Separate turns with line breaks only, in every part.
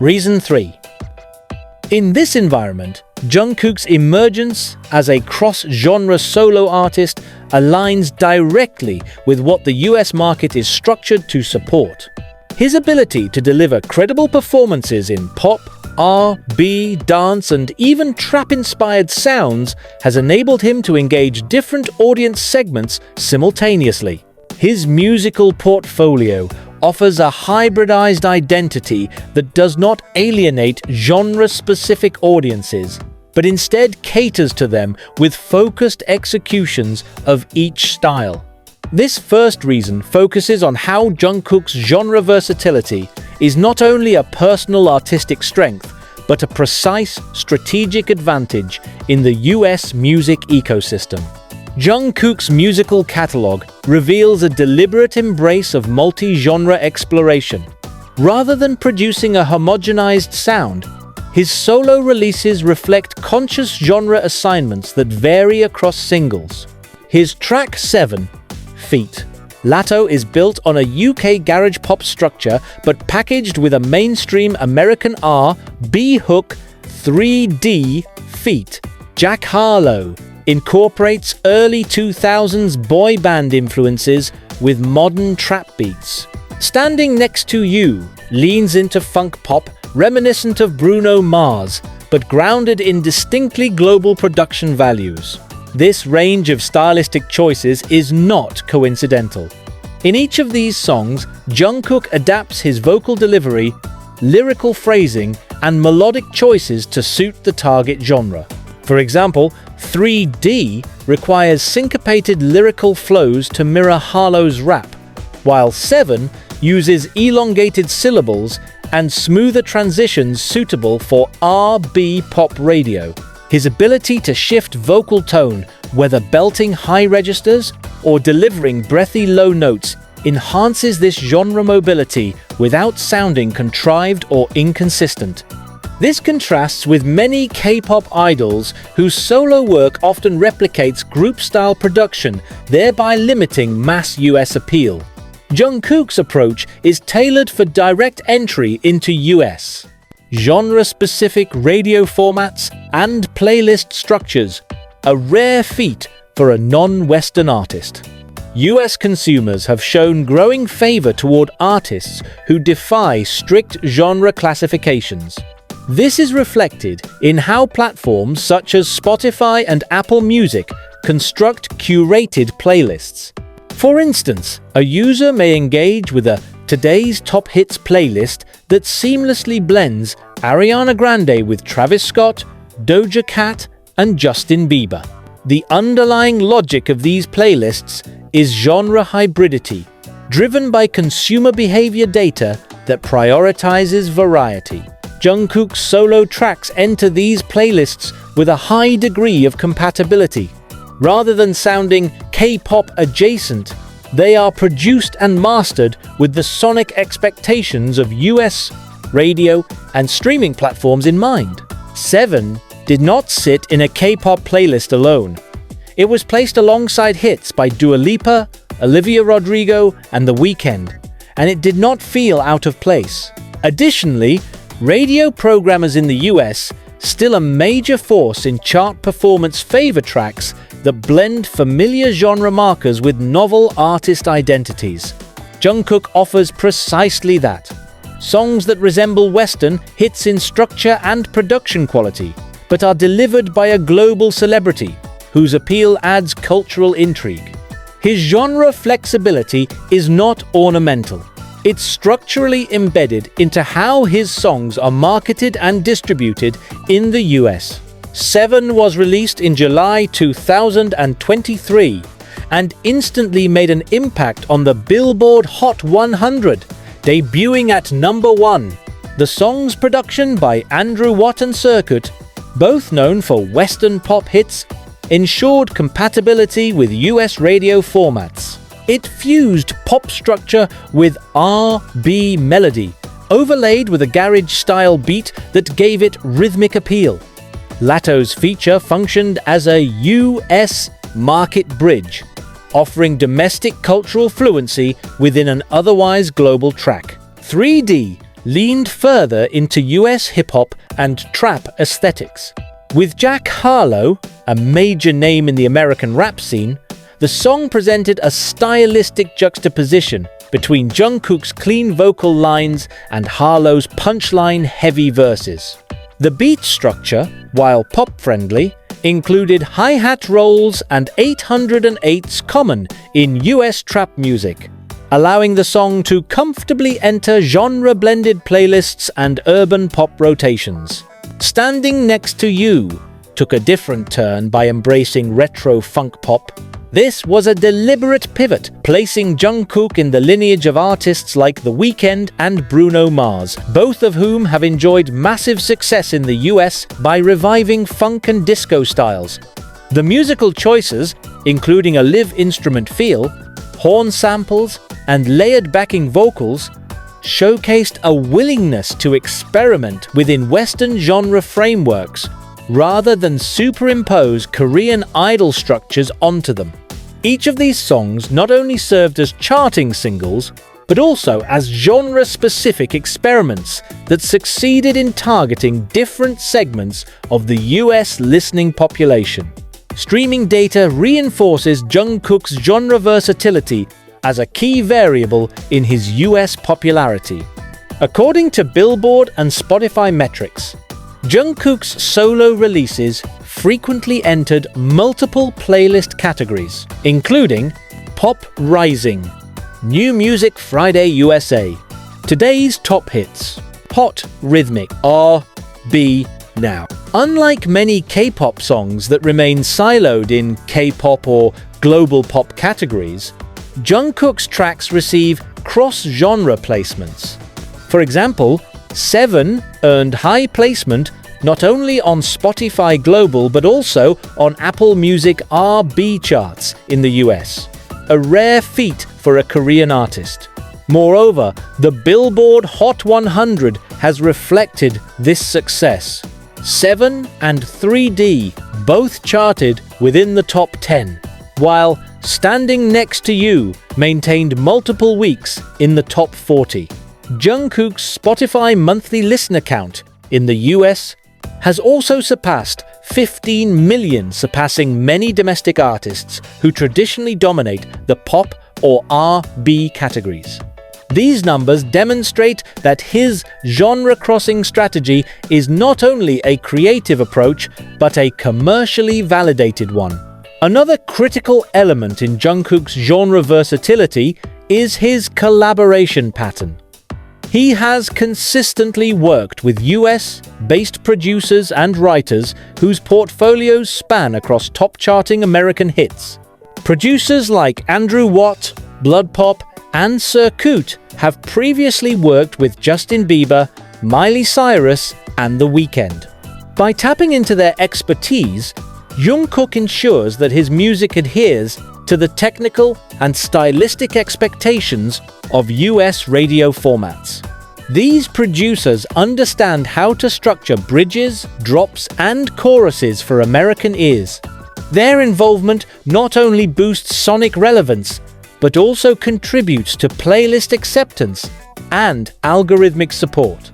Reason 3. In this environment, Jungkook's emergence as a cross-genre solo artist aligns directly with what the US market is structured to support. His ability to deliver credible performances in pop, R&B, dance, and even trap-inspired sounds has enabled him to engage different audience segments simultaneously. His musical portfolio offers a hybridized identity that does not alienate genre-specific audiences, but instead caters to them with focused executions of each style. This first reason focuses on how Jungkook's genre versatility is not only a personal artistic strength, but a precise strategic advantage in the US music ecosystem. Jungkook's musical catalog reveals a deliberate embrace of multi-genre exploration. Rather than producing a homogenized sound, his solo releases reflect conscious genre assignments that vary across singles. His track 7, Feet, Lato, is built on a UK garage pop structure but packaged with a mainstream American R&B hook. 3D Feet, Jack Harlow, incorporates early 2000s boy band influences with modern trap beats. Standing Next to You leans into funk pop reminiscent of Bruno Mars, but grounded in distinctly global production values. This range of stylistic choices is not coincidental. In each of these songs, Jungkook adapts his vocal delivery, lyrical phrasing, and melodic choices to suit the target genre. For example, 3D requires syncopated lyrical flows to mirror Harlow's rap, while 7 uses elongated syllables and smoother transitions suitable for R&B pop radio. His ability to shift vocal tone, whether belting high registers or delivering breathy low notes, enhances this genre mobility without sounding contrived or inconsistent. This contrasts with many K-pop idols whose solo work often replicates group-style production, thereby limiting mass US appeal. Jungkook's approach is tailored for direct entry into US genre-specific radio formats and playlist structures, a rare feat for a non-Western artist. US consumers have shown growing favor toward artists who defy strict genre classifications. This is reflected in how platforms such as Spotify and Apple Music construct curated playlists. For instance, a user may engage with a Today's Top Hits playlist that seamlessly blends Ariana Grande with Travis Scott, Doja Cat, and Justin Bieber. The underlying logic of these playlists is genre hybridity, driven by consumer behavior data that prioritizes variety. Jungkook's solo tracks enter these playlists with a high degree of compatibility. Rather than sounding K-pop adjacent, they are produced and mastered with the sonic expectations of US radio and streaming platforms in mind. 7 did not sit in a K-pop playlist alone. It was placed alongside hits by Dua Lipa, Olivia Rodrigo, and The Weeknd, and it did not feel out of place. Additionally, radio programmers in the US, still a major force in chart performance, favor tracks that blend familiar genre markers with novel artist identities. Jungkook offers precisely that. Songs that resemble Western hits in structure and production quality, but are delivered by a global celebrity whose appeal adds cultural intrigue. His genre flexibility is not ornamental. It's structurally embedded into how his songs are marketed and distributed in the US. 7 was released in July 2023 and instantly made an impact on the Billboard Hot 100, debuting at number 1. The song's production by Andrew Watt and Circuit, both known for Western pop hits, ensured compatibility with US radio formats. It fused pop structure with R&B melody, overlaid with a garage-style beat that gave it rhythmic appeal. Lato's feature functioned as a US market bridge, offering domestic cultural fluency within an otherwise global track. 3D leaned further into US hip-hop and trap aesthetics. With Jack Harlow, a major name in the American rap scene, the song presented a stylistic juxtaposition between Jungkook's clean vocal lines and Harlow's punchline-heavy verses. The beat structure, while pop-friendly, included hi-hat rolls and 808s common in US trap music, allowing the song to comfortably enter genre-blended playlists and urban pop rotations. Standing Next to You took a different turn by embracing retro funk pop. This was a deliberate pivot, placing Jungkook in the lineage of artists like The Weeknd and Bruno Mars, both of whom have enjoyed massive success in the US by reviving funk and disco styles. The musical choices, including a live instrument feel, horn samples, and layered backing vocals, showcased a willingness to experiment within Western genre frameworks rather than superimpose Korean idol structures onto them. Each of these songs not only served as charting singles, but also as genre-specific experiments that succeeded in targeting different segments of the US listening population. Streaming data reinforces Jungkook's genre versatility as a key variable in his US popularity. According to Billboard and Spotify metrics, Jungkook's solo releases frequently entered multiple playlist categories, including Pop Rising, New Music Friday USA, Today's Top Hits, Hot Rhythmic, R&B Now. Unlike many K-pop songs that remain siloed in K-pop or global pop categories, Jungkook's tracks receive cross-genre placements. For example, Seven earned high placement not only on Spotify Global but also on Apple Music R&B charts in the US, a rare feat for a Korean artist. Moreover, the Billboard Hot 100 has reflected this success. Seven and 3D both charted within the top 10, while Standing Next to You maintained multiple weeks in the top 40. Jungkook's Spotify monthly listener count in the US has also surpassed 15 million, surpassing many domestic artists who traditionally dominate the pop or R&B categories. These numbers demonstrate that his genre-crossing strategy is not only a creative approach, but a commercially validated one. Another critical element in Jungkook's genre versatility is his collaboration pattern. He has consistently worked with US-based producers and writers whose portfolios span across top-charting American hits. Producers like Andrew Watt, Blood Pop, and Circuit have previously worked with Justin Bieber, Miley Cyrus, and The Weeknd. By tapping into their expertise, Jungkook ensures that his music adheres to the technical and stylistic expectations of US radio formats. These producers understand how to structure bridges, drops, and choruses for American ears. Their involvement not only boosts sonic relevance, but also contributes to playlist acceptance and algorithmic support.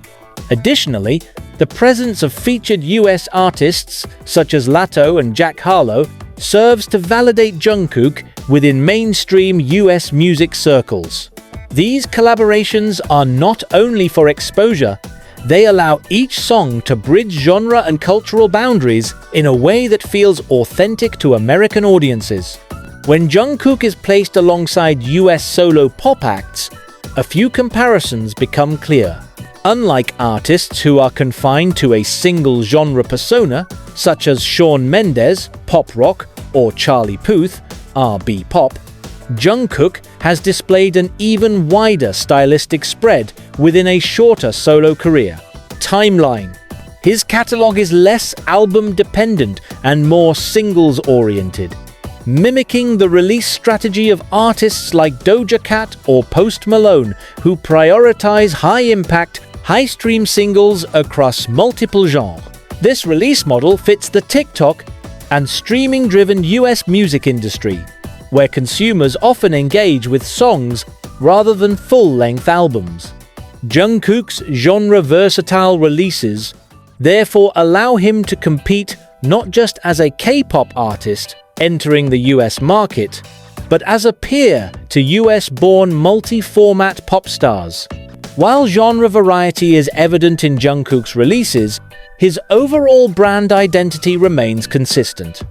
Additionally, the presence of featured US artists such as Lato and Jack Harlow serves to validate Jungkook within mainstream US music circles. These collaborations are not only for exposure, they allow each song to bridge genre and cultural boundaries in a way that feels authentic to American audiences. When Jungkook is placed alongside US solo pop acts, a few comparisons become clear. Unlike artists who are confined to a single genre persona, such as Shawn Mendes, pop rock, or Charlie Puth, R&B pop, Jungkook has displayed an even wider stylistic spread within a shorter solo career. Timeline. His catalog is less album-dependent and more singles-oriented, mimicking the release strategy of artists like Doja Cat or Post Malone, who prioritize high-impact, high-stream singles across multiple genres. This release model fits the TikTok and streaming-driven US music industry, where consumers often engage with songs rather than full-length albums. Jungkook's genre-versatile releases therefore allow him to compete not just as a K-pop artist entering the US market, but as a peer to US-born multi-format pop stars. While genre variety is evident in Jungkook's releases, his overall brand identity remains consistent.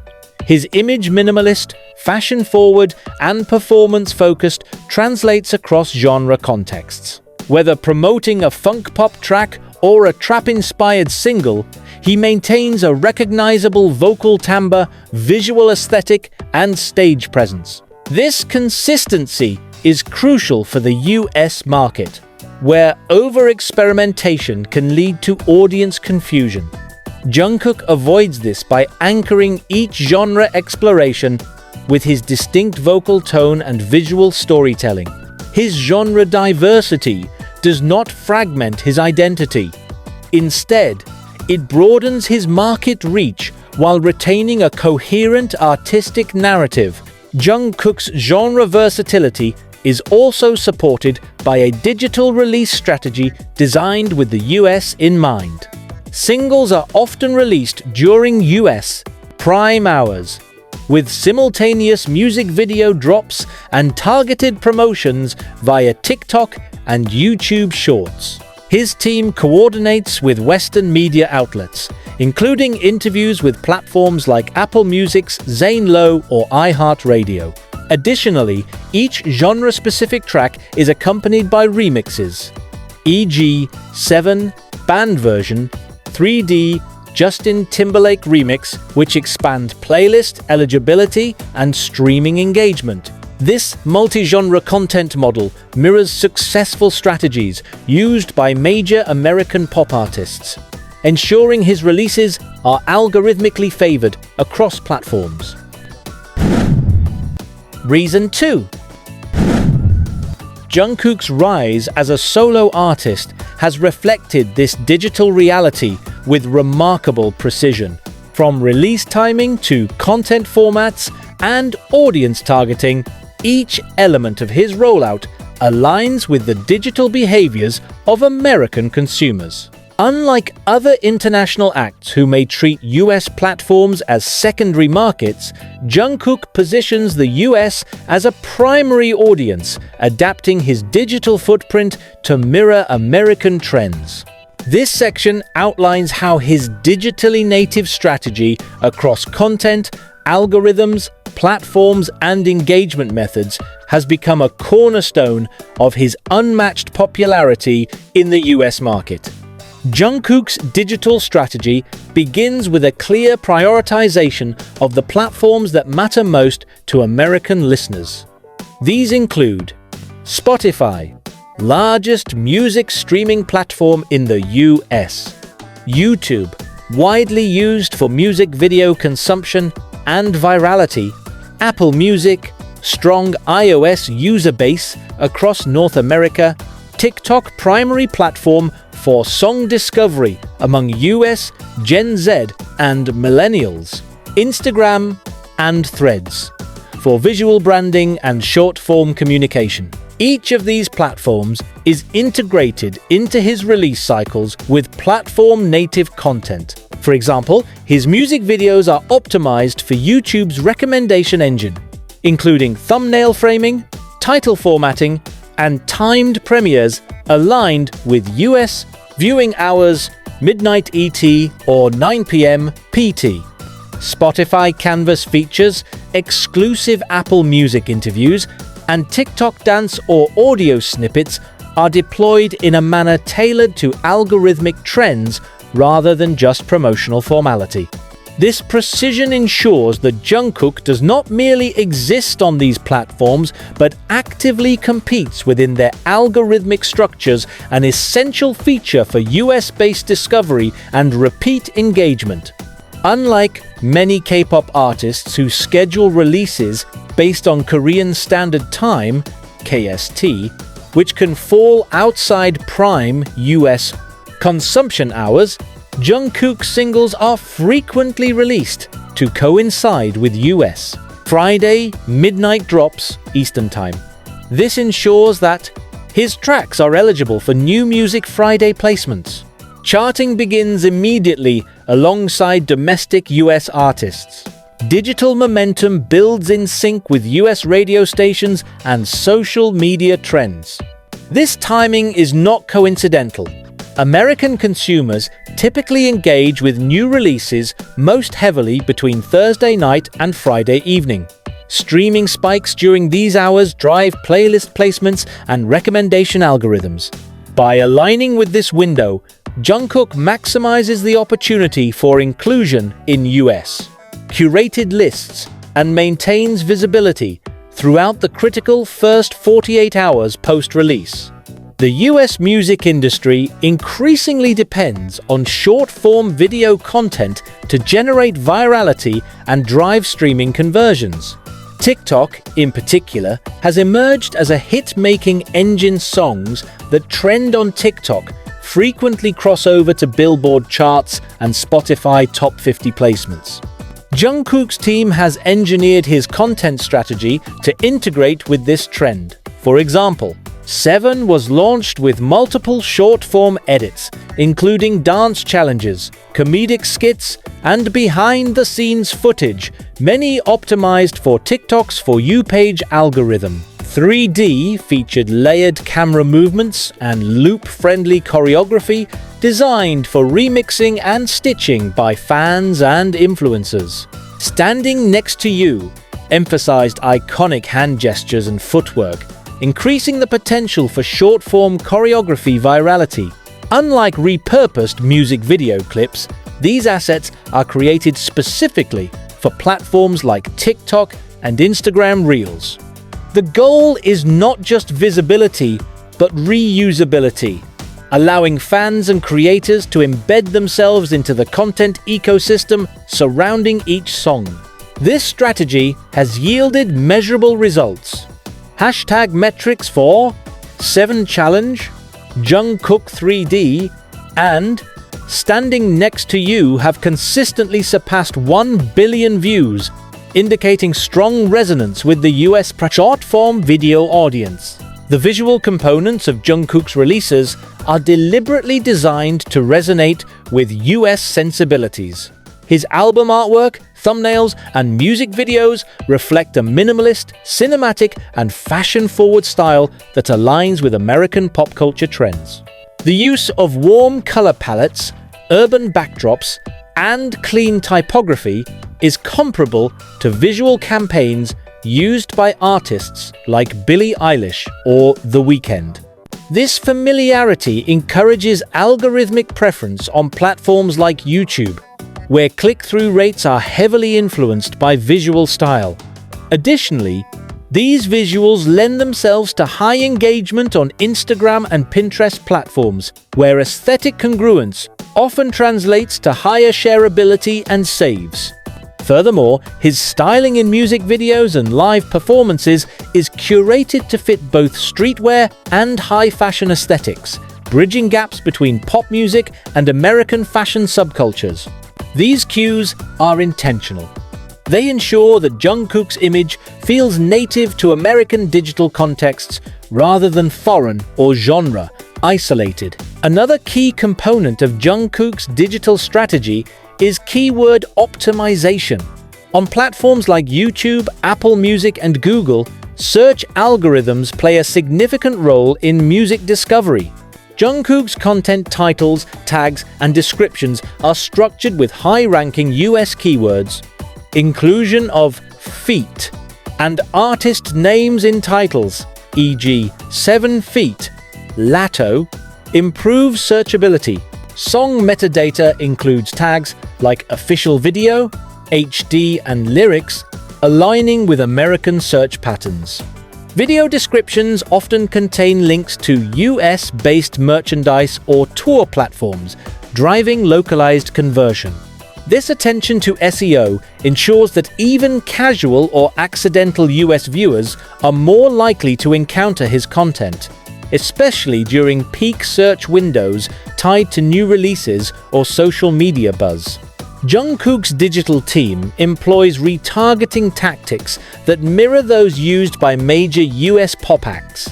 His image minimalist, fashion-forward, and performance-focused translates across genre contexts. Whether promoting a funk pop track or a trap-inspired single, he maintains a recognizable vocal timbre, visual aesthetic, and stage presence. This consistency is crucial for the US market, where over-experimentation can lead to audience confusion. Jungkook avoids this by anchoring each genre exploration with his distinct vocal tone and visual storytelling. His genre diversity does not fragment his identity. Instead, it broadens his market reach while retaining a coherent artistic narrative. Jungkook's genre versatility is also supported by a digital release strategy designed with the US in mind. Singles are often released during US prime hours, with simultaneous music video drops and targeted promotions via TikTok and YouTube Shorts. His team coordinates with Western media outlets, including interviews with platforms like Apple Music's Zane Lowe or iHeartRadio. Additionally, each genre-specific track is accompanied by remixes, e.g. 7 band version, 3D Justin Timberlake remix, which expand playlist eligibility and streaming engagement. This multi-genre content model mirrors successful strategies used by major American pop artists, ensuring his releases are algorithmically favored across platforms. Reason 2. Jungkook's rise as a solo artist has reflected this digital reality with remarkable precision. From release timing to content formats and audience targeting, each element of his rollout aligns with the digital behaviors of American consumers. Unlike other international acts who may treat US platforms as secondary markets, Jungkook positions the US as a primary audience, adapting his digital footprint to mirror American trends. This section outlines how his digitally native strategy across content, algorithms, platforms, and engagement methods has become a cornerstone of his unmatched popularity in the US market. Jungkook's digital strategy begins with a clear prioritization of the platforms that matter most to American listeners. These include Spotify, largest music streaming platform in the US, YouTube, widely used for music video consumption and virality, Apple Music, strong iOS user base across North America, TikTok primary platform for song discovery among US, Gen Z, and millennials, Instagram, and Threads for visual branding and short-form communication. Each of these platforms is integrated into his release cycles with platform-native content. For example, his music videos are optimized for YouTube's recommendation engine, including thumbnail framing, title formatting, and timed premieres aligned with US viewing hours, midnight ET or 9 p.m. PT. Spotify Canvas features exclusive Apple Music interviews, and TikTok dance or audio snippets are deployed in a manner tailored to algorithmic trends rather than just promotional formality. This precision ensures that Jungkook does not merely exist on these platforms, but actively competes within their algorithmic structures, an essential feature for US-based discovery and repeat engagement. Unlike many K-pop artists who schedule releases based on Korean Standard Time, KST, which can fall outside prime US consumption hours, Jungkook singles are frequently released to coincide with US Friday midnight drops Eastern Time. This ensures that His tracks are eligible for New Music Friday placements. Charting begins immediately alongside domestic US artists. Digital momentum builds in sync with US radio stations and social media trends. This timing is not coincidental. American consumers typically engage with new releases most heavily between Thursday night and Friday evening. Streaming spikes during these hours drive playlist placements and recommendation algorithms. By aligning with this window, Jungkook maximizes the opportunity for inclusion in US curated lists and maintains visibility throughout the critical first 48 hours post-release. The US music industry increasingly depends on short-form video content to generate virality and drive streaming conversions. TikTok, in particular, has emerged as a hit-making engine. Songs that trend on TikTok frequently cross over to Billboard charts and Spotify top 50 placements. Jungkook's team has engineered his content strategy to integrate with this trend. For example, Seven was launched with multiple short-form edits, including dance challenges, comedic skits, and behind-the-scenes footage, many optimized for TikTok's For You page algorithm. 3D featured layered camera movements and loop-friendly choreography designed for remixing and stitching by fans and influencers. Standing Next to You emphasized iconic hand gestures and footwork, increasing the potential for short-form choreography virality. Unlike repurposed music video clips, these assets are created specifically for platforms like TikTok and Instagram Reels. The goal is not just visibility, but reusability, allowing fans and creators to embed themselves into the content ecosystem surrounding each song. This strategy has yielded measurable results. Hashtag metrics for Seven Challenge, Jungkook 3D, and Standing Next to You have consistently surpassed 1 billion views, indicating strong resonance with the US short-form video audience. The visual components of Jungkook's releases are deliberately designed to resonate with US sensibilities. His album artwork, thumbnails, and music videos reflect a minimalist, cinematic, and fashion-forward style that aligns with American pop culture trends. The use of warm color palettes, urban backdrops, and clean typography is comparable to visual campaigns used by artists like Billie Eilish or The Weeknd. This familiarity encourages algorithmic preference on platforms like YouTube, where click-through rates are heavily influenced by visual style. Additionally, these visuals lend themselves to high engagement on Instagram and Pinterest platforms, where aesthetic congruence often translates to higher shareability and saves. Furthermore, his styling in music videos and live performances is curated to fit both streetwear and high-fashion aesthetics, bridging gaps between pop music and American fashion subcultures. These cues are intentional. They ensure that Jungkook's image feels native to American digital contexts rather than foreign or genre isolated. Another key component of Jungkook's digital strategy is keyword optimization. On platforms like YouTube, Apple Music, and Google, search algorithms play a significant role in music discovery. Jungkook's content titles, tags, and descriptions are structured with high-ranking US keywords. Inclusion of feat and artist names in titles, e.g. 7 feet, Lato, improves searchability. Song metadata includes tags like official video, HD, and lyrics, aligning with American search patterns. Video descriptions often contain links to US-based merchandise or tour platforms, driving localized conversion. This attention to SEO ensures that even casual or accidental US viewers are more likely to encounter his content, especially during peak search windows tied to new releases or social media buzz. Jungkook's digital team employs retargeting tactics that mirror those used by major US pop acts.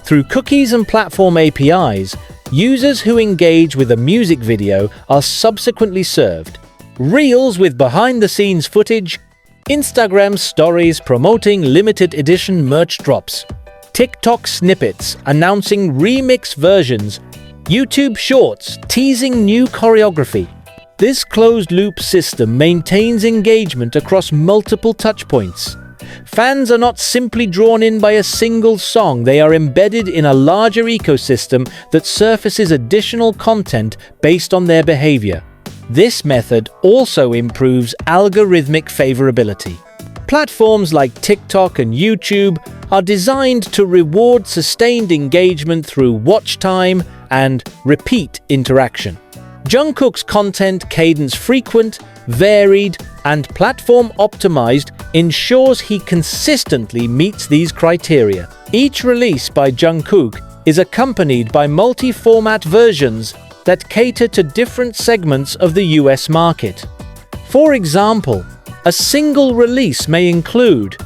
Through cookies and platform APIs, users who engage with a music video are subsequently served Reels with behind-the-scenes footage, Instagram stories promoting limited edition merch drops, TikTok snippets announcing remix versions, YouTube Shorts teasing new choreography. This closed-loop system maintains engagement across multiple touchpoints. Fans are not simply drawn in by a single song, they are embedded in a larger ecosystem that surfaces additional content based on their behavior. This method also improves algorithmic favorability. Platforms like TikTok and YouTube are designed to reward sustained engagement through watch time and repeat interaction. Jungkook's content cadence frequent, varied, and platform-optimized ensures he consistently meets these criteria. Each release by Jungkook is accompanied by multi-format versions that cater to different segments of the US market. For example, a single release may include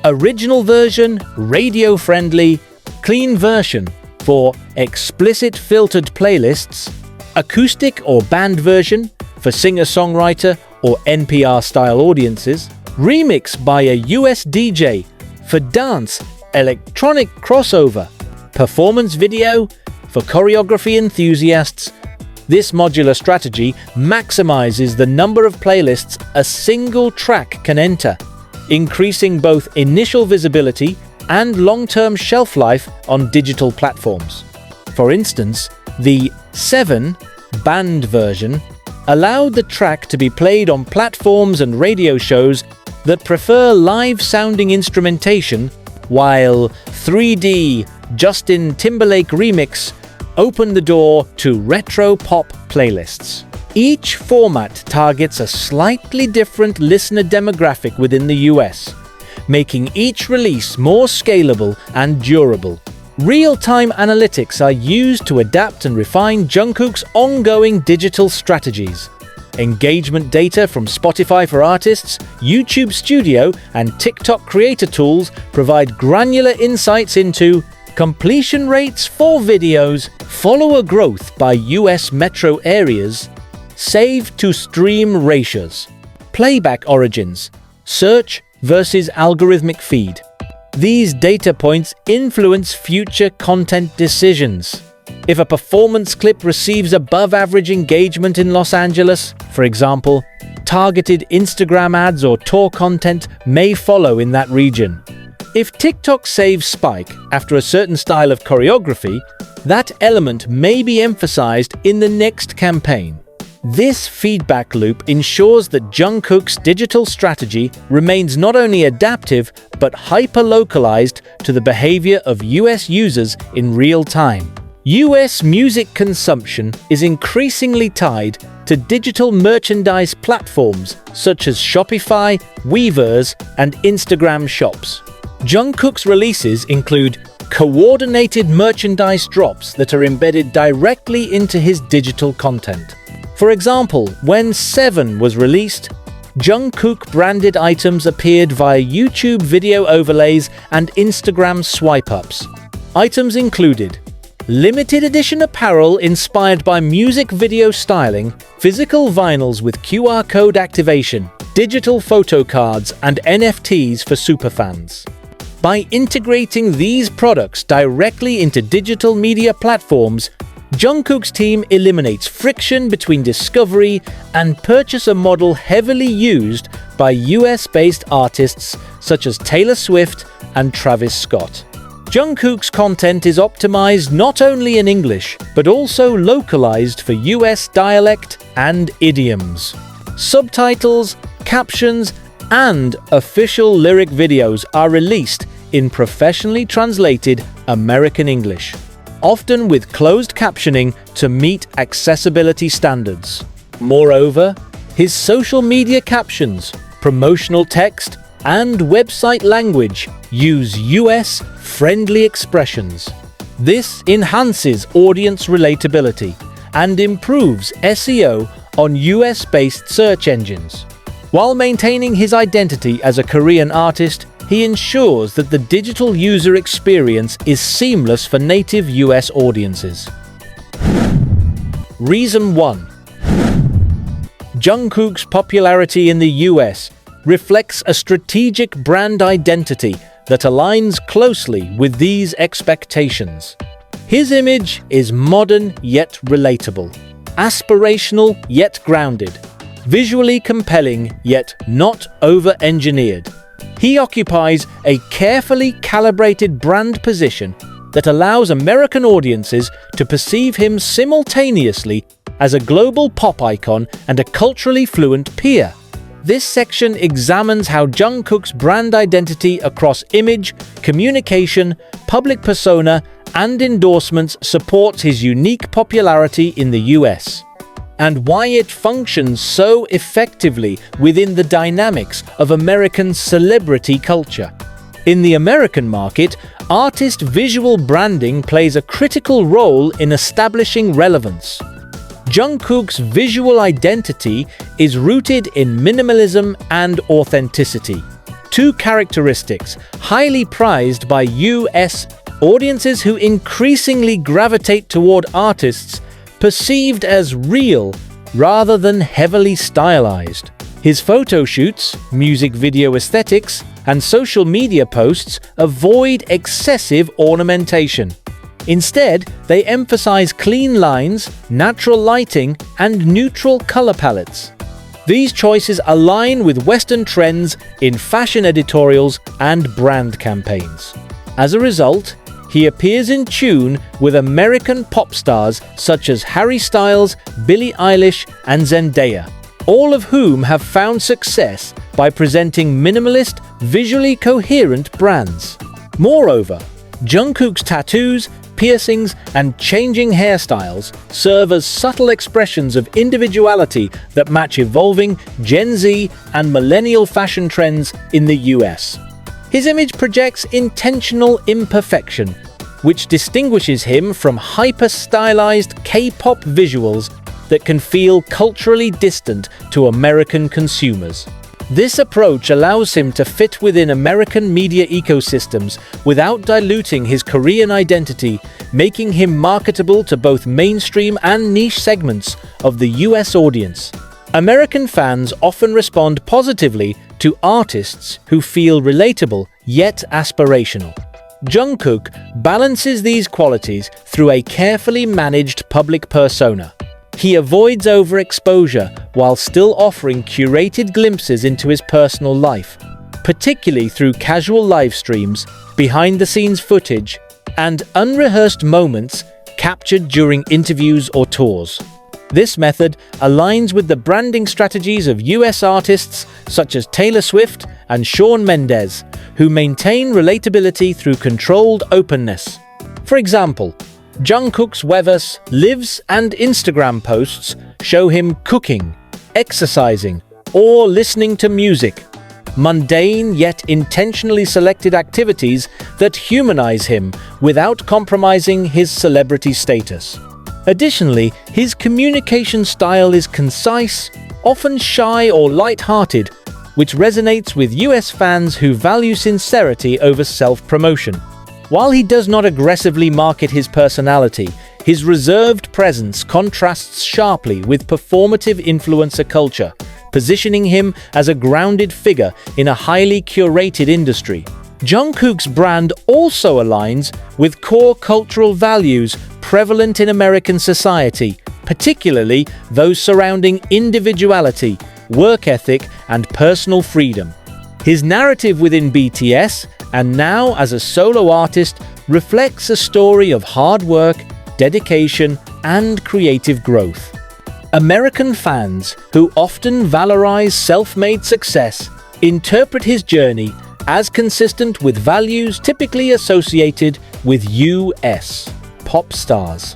original version, radio-friendly, clean version for explicit filtered playlists, acoustic or band version for singer-songwriter or NPR-style audiences, remix by a US DJ for dance, electronic crossover, performance video for choreography enthusiasts. This modular strategy maximizes the number of playlists a single track can enter, increasing both initial visibility and long-term shelf life on digital platforms. For instance, the 7 band version allowed the track to be played on platforms and radio shows that prefer live-sounding instrumentation, while 3D Justin Timberlake Remix opened the door to retro pop playlists. Each format targets a slightly different listener demographic within the US, making each release more scalable and durable. Real-time analytics are used to adapt and refine Jungkook's ongoing digital strategies. Engagement data from Spotify for Artists, YouTube Studio, and TikTok creator tools provide granular insights into completion rates for videos, follower growth by US metro areas, save-to-stream ratios, playback origins, search versus algorithmic feed. These data points influence future content decisions. If a performance clip receives above-average engagement in Los Angeles, for example, targeted Instagram ads or tour content may follow in that region. If TikTok saves spike after a certain style of choreography, that element may be emphasized in the next campaign. This feedback loop ensures that Jungkook's digital strategy remains not only adaptive but hyper-localized to the behavior of US users in real time. US music consumption is increasingly tied to digital merchandise platforms such as Shopify, Weverse, and Instagram shops. Jungkook's releases include coordinated merchandise drops that are embedded directly into his digital content. For example, when 7 was released, Jungkook branded items appeared via YouTube video overlays and Instagram swipe-ups. Items included limited edition apparel inspired by music video styling, physical vinyls with QR code activation, digital photo cards, and NFTs for superfans. By integrating these products directly into digital media platforms, Jungkook's team eliminates friction between discovery and purchase, a model heavily used by US-based artists such as Taylor Swift and Travis Scott. Jungkook's content is optimized not only in English, but also localized for US dialect and idioms. Subtitles, captions, and official lyric videos are released in professionally translated American English, often with closed captioning to meet accessibility standards. Moreover, his social media captions, promotional text, and website language use US-friendly expressions. This enhances audience relatability and improves SEO on US-based search engines. While maintaining his identity as a Korean artist, he ensures that the digital user experience is seamless for native US audiences. Reason 1. Jungkook's popularity in the US reflects a strategic brand identity that aligns closely with these expectations. His image is modern yet relatable, aspirational yet grounded, visually compelling yet not over-engineered. He occupies a carefully calibrated brand position that allows American audiences to perceive him simultaneously as a global pop icon and a culturally fluent peer. This section examines how Jungkook's brand identity across image, communication, public persona, and endorsements supports his unique popularity in the US, and why it functions so effectively within the dynamics of American celebrity culture. In the American market, artist visual branding plays a critical role in establishing relevance. Jungkook's visual identity is rooted in minimalism and authenticity, two characteristics highly prized by US audiences who increasingly gravitate toward artists perceived as real rather than heavily stylized. His photo shoots, music video aesthetics, and social media posts avoid excessive ornamentation. Instead, they emphasize clean lines, natural lighting, and neutral color palettes. These choices align with Western trends in fashion editorials and brand campaigns. As a result, he appears in tune with American pop stars such as Harry Styles, Billie Eilish, and Zendaya, all of whom have found success by presenting minimalist, visually coherent brands. Moreover, Jungkook's tattoos, piercings, and changing hairstyles serve as subtle expressions of individuality that match evolving Gen Z and millennial fashion trends in the US. His image projects intentional imperfection, which distinguishes him from hyper-stylized K-pop visuals that can feel culturally distant to American consumers. This approach allows him to fit within American media ecosystems without diluting his Korean identity, making him marketable to both mainstream and niche segments of the US audience. American fans often respond positively to artists who feel relatable yet aspirational. Jungkook balances these qualities through a carefully managed public persona. He avoids overexposure while still offering curated glimpses into his personal life, particularly through casual live streams, behind-the-scenes footage, and unrehearsed moments captured during interviews or tours. This method aligns with the branding strategies of US artists such as Taylor Swift and Shawn Mendes, who maintain relatability through controlled openness. For example, Jungkook's Weverse, Lives, and Instagram posts show him cooking, exercising, or listening to music, mundane yet intentionally selected activities that humanize him without compromising his celebrity status. Additionally, his communication style is concise, often shy or light-hearted, which resonates with US fans who value sincerity over self-promotion. While he does not aggressively market his personality, his reserved presence contrasts sharply with performative influencer culture, positioning him as a grounded figure in a highly curated industry. Jungkook's brand also aligns with core cultural values prevalent in American society, particularly those surrounding individuality, work ethic, and personal freedom. His narrative within BTS, and now as a solo artist, reflects a story of hard work, dedication, and creative growth. American fans, who often valorize self-made success, interpret his journey as consistent with values typically associated with US pop stars.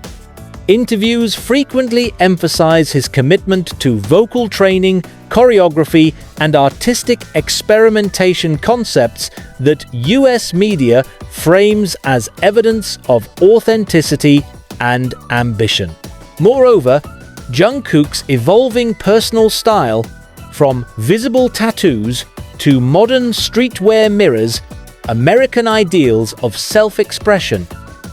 Interviews frequently emphasize his commitment to vocal training, choreography, and artistic experimentation concepts that US media frames as evidence of authenticity and ambition. Moreover, Jungkook's evolving personal style, from visible tattoos to modern streetwear mirrors American ideals of self-expression.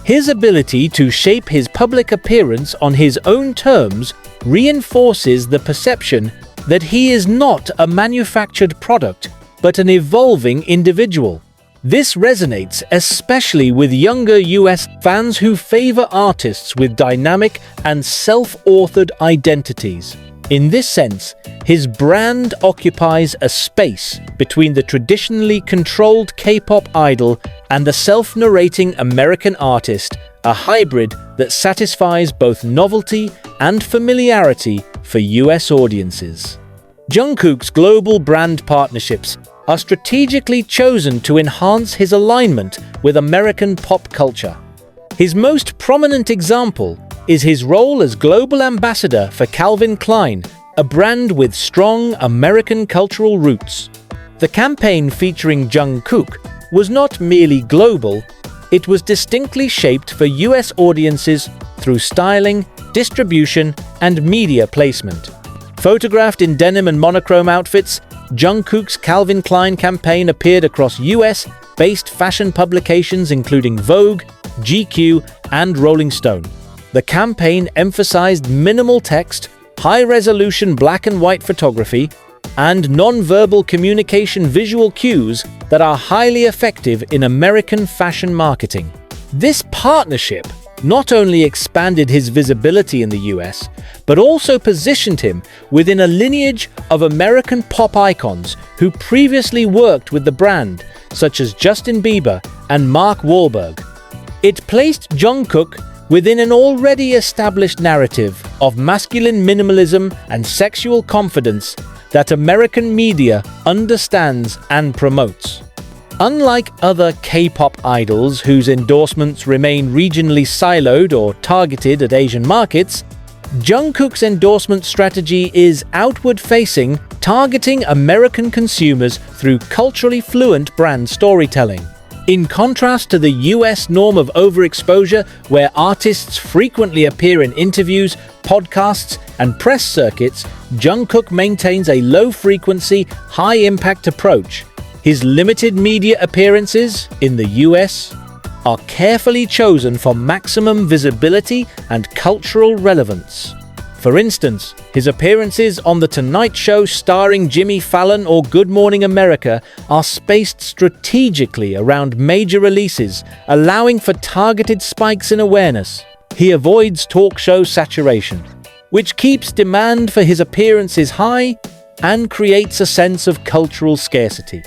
His ability to shape his public appearance on his own terms reinforces the perception that he is not a manufactured product, but an evolving individual. This resonates especially with younger US fans who favor artists with dynamic and self-authored identities. In this sense, his brand occupies a space between the traditionally controlled K-pop idol and the self-narrating American artist, a hybrid that satisfies both novelty and familiarity for US audiences. Jungkook's global brand partnerships are strategically chosen to enhance his alignment with American pop culture. His most prominent example is his role as global ambassador for Calvin Klein, a brand with strong American cultural roots. The campaign featuring Jungkook was not merely global, it was distinctly shaped for US audiences through styling, distribution, and media placement. Photographed in denim and monochrome outfits, Jungkook's Calvin Klein campaign appeared across US-based fashion publications including Vogue, GQ, and Rolling Stone. The campaign emphasized minimal text, high-resolution black and white photography, and non-verbal communication visual cues that are highly effective in American fashion marketing. This partnership not only expanded his visibility in the US, but also positioned him within a lineage of American pop icons who previously worked with the brand, such as Justin Bieber and Mark Wahlberg. It placed Jungkook within an already established narrative of masculine minimalism and sexual confidence that American media understands and promotes. Unlike other K-pop idols whose endorsements remain regionally siloed or targeted at Asian markets, Jungkook's endorsement strategy is outward-facing, targeting American consumers through culturally fluent brand storytelling. In contrast to the US norm of overexposure, where artists frequently appear in interviews, podcasts, and press circuits, Jungkook maintains a low-frequency, high-impact approach. His limited media appearances in the US are carefully chosen for maximum visibility and cultural relevance. For instance, his appearances on The Tonight Show starring Jimmy Fallon or Good Morning America are spaced strategically around major releases, allowing for targeted spikes in awareness. He avoids talk show saturation, which keeps demand for his appearances high and creates a sense of cultural scarcity.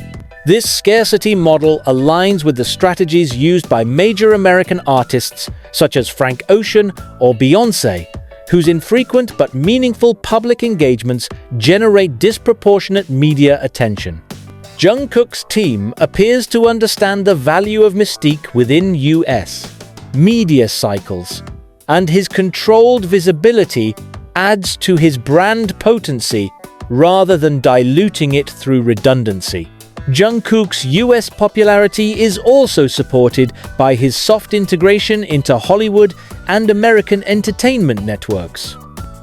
This scarcity model aligns with the strategies used by major American artists such as Frank Ocean or Beyoncé, whose infrequent but meaningful public engagements generate disproportionate media attention. Jungkook's team appears to understand the value of mystique within US media cycles, and his controlled visibility adds to his brand potency rather than diluting it through redundancy. Jungkook's US popularity is also supported by his soft integration into Hollywood and American entertainment networks.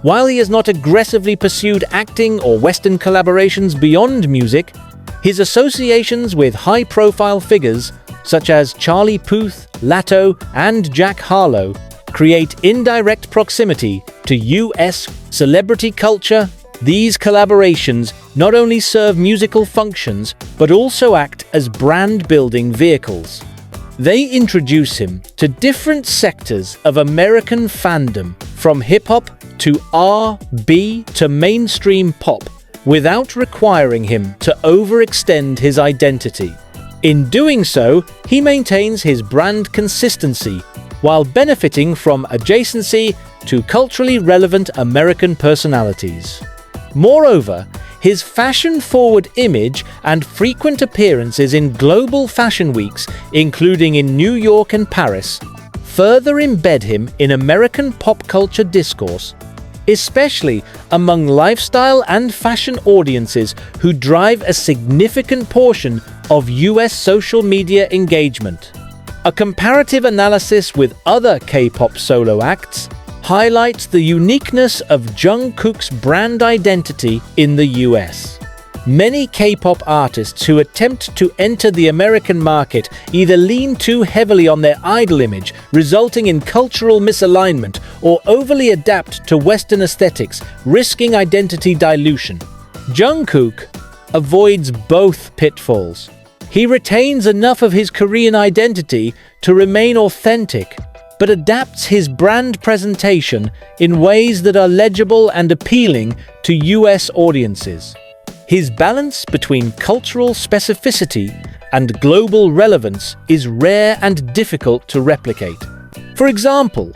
While he has not aggressively pursued acting or Western collaborations beyond music, his associations with high-profile figures such as Charlie Puth, Latto, and Jack Harlow create indirect proximity to US celebrity culture. These collaborations not only serve musical functions, but also act as brand-building vehicles. They introduce him to different sectors of American fandom, from hip-hop to R&B to mainstream pop, without requiring him to overextend his identity. In doing so, he maintains his brand consistency, while benefiting from adjacency to culturally relevant American personalities. Moreover, his fashion-forward image and frequent appearances in global fashion weeks, including in New York and Paris, further embed him in American pop culture discourse, especially among lifestyle and fashion audiences who drive a significant portion of US social media engagement. A comparative analysis with other K-pop solo acts highlights the uniqueness of Jungkook's brand identity in the US. Many K-pop artists who attempt to enter the American market either lean too heavily on their idol image, resulting in cultural misalignment, or overly adapt to Western aesthetics, risking identity dilution. Jungkook avoids both pitfalls. He retains enough of his Korean identity to remain authentic, but adapts his brand presentation in ways that are legible and appealing to US audiences. His balance between cultural specificity and global relevance is rare and difficult to replicate. For example,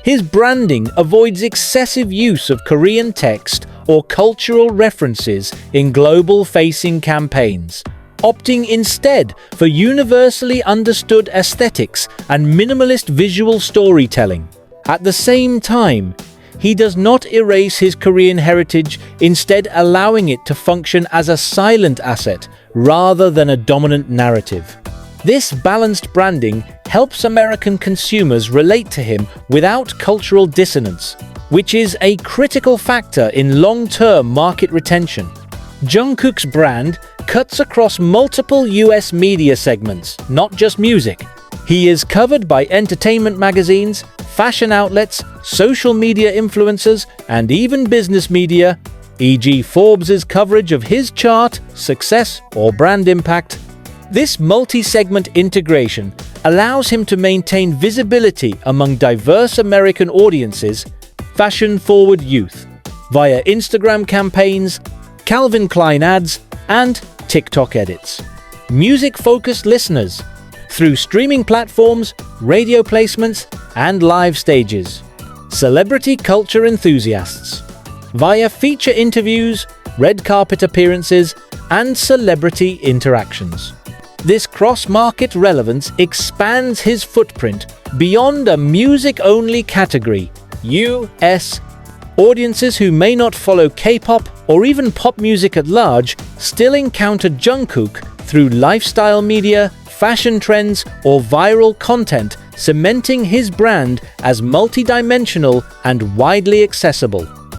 his branding avoids excessive use of Korean text or cultural references in global-facing campaigns, opting instead for universally understood aesthetics and minimalist visual storytelling. At the same time, he does not erase his Korean heritage, instead allowing it to function as a silent asset rather than a dominant narrative. This balanced branding helps American consumers relate to him without cultural dissonance, which is a critical factor in long-term market retention. Jungkook's brand cuts across multiple US media segments, not just music. He is covered by entertainment magazines, fashion outlets, social media influencers, and even business media, e.g. Forbes' coverage of his chart, success, or brand impact. This multi-segment integration allows him to maintain visibility among diverse American audiences, fashion-forward youth, via Instagram campaigns, Calvin Klein ads, and TikTok edits. Music-focused listeners, through streaming platforms, radio placements, and live stages. Celebrity culture enthusiasts, via feature interviews, red carpet appearances, and celebrity interactions. This cross-market relevance expands his footprint beyond a music-only category. US audiences who may not follow K-pop or even pop music at large still encounter Jungkook through lifestyle media, fashion trends, or viral content, cementing his brand as multidimensional and widely accessible.